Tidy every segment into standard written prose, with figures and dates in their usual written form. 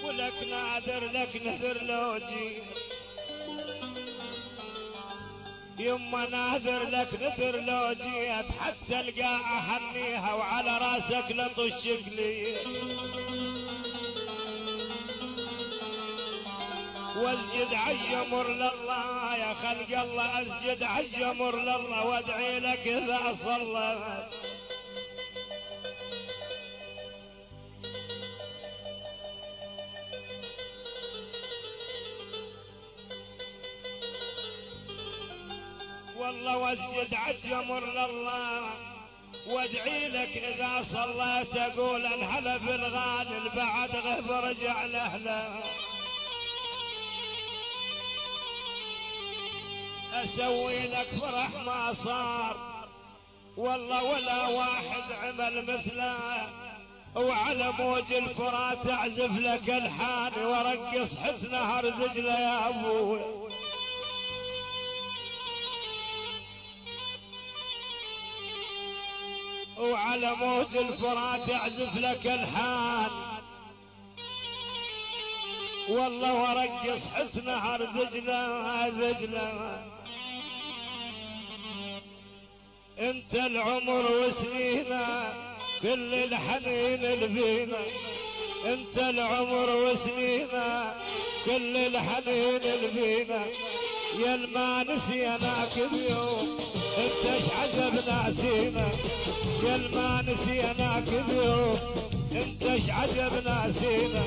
ولك ناذر لك نذر لو جيت يما ناذر لك نذر لو جيت حتى القاع اهنيها وعلى راسك لطشك لي واسجد عالجمر لله يا خلق الله اسجد عالجمر لله وادعي لك اذا صليت والله واسجد عالجمر لله وادعي لك اذا صليت اقول انهلا بالغالي بعد غيب رجع لاهله اسوي لك فرح ما صار والله ولا واحد عمل مثله وعلى موج الفرات اعزف لك الحان وارقص حسن نهر دجله يا ابوي وعلى موج الفرات اعزف لك الحان والله وارقص حسن نهر دجله دجله انت العمر وسنينا كل الحنين البينا انت العمر وسنينا كل الحنين البينا يا الما نسيناك بيوم انت ايش عجب ناسينا يا الما نسيناك بيوم انت ايش عجب ناسينا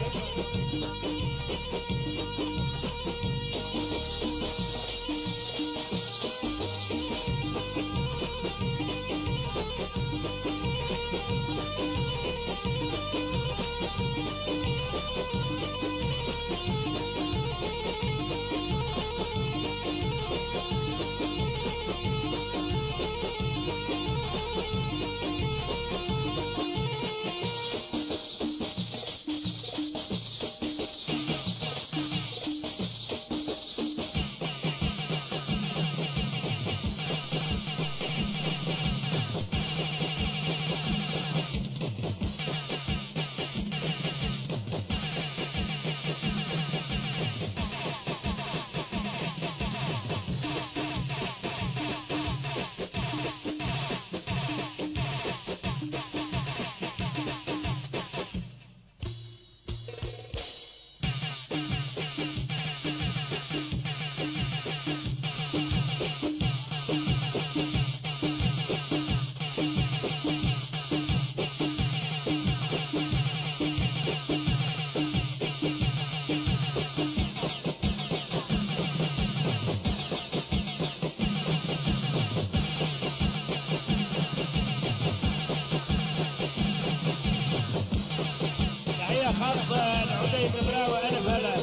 خاصة العدي بن براوي ألف هلا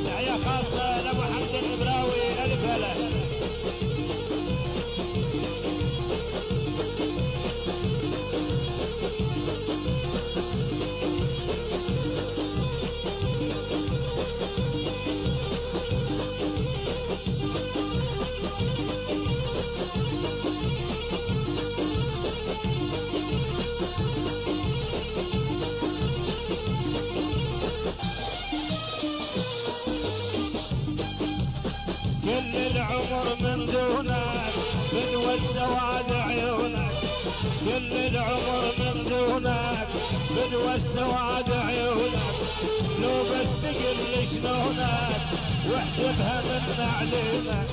تحية خاصة لأبو حمد البراوي ألف هلا كل العمر من دونك بدوى السواد عيونك كل العمر من دونك بدوى السواد عيونك لو بس تقل شلونك واحسبها من علينا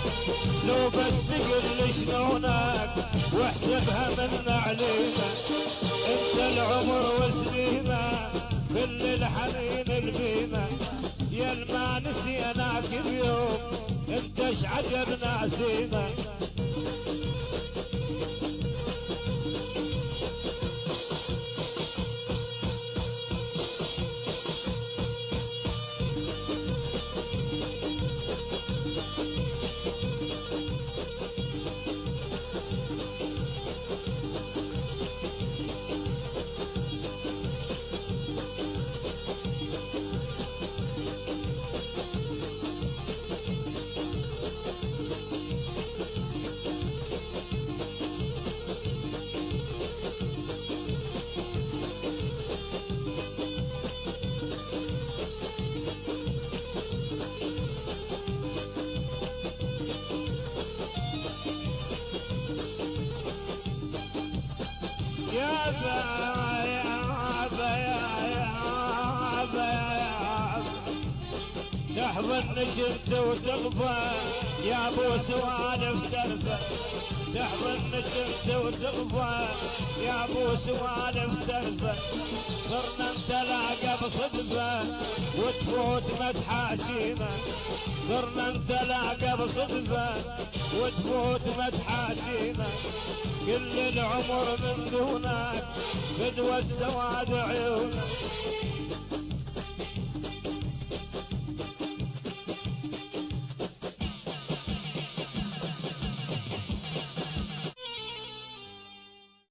لو بس تقل شلونك واحسبها من علينا انت العمر وسنينا كل الحنين البينا يا الما نسيناك بيوم انت ايش عجب ناسينا تحضن شفت وتغفى يا ابو سوالف ترفع، تحضن شفت وتغفى يا ابو سوالف ترفع. صرنا نتلاقى بصدفة وتفوت متحاشينا، صرنا نتلاقى بصدفة وتفوت متحاشينا. كل العمر من دونك بدوى السواد عيونك،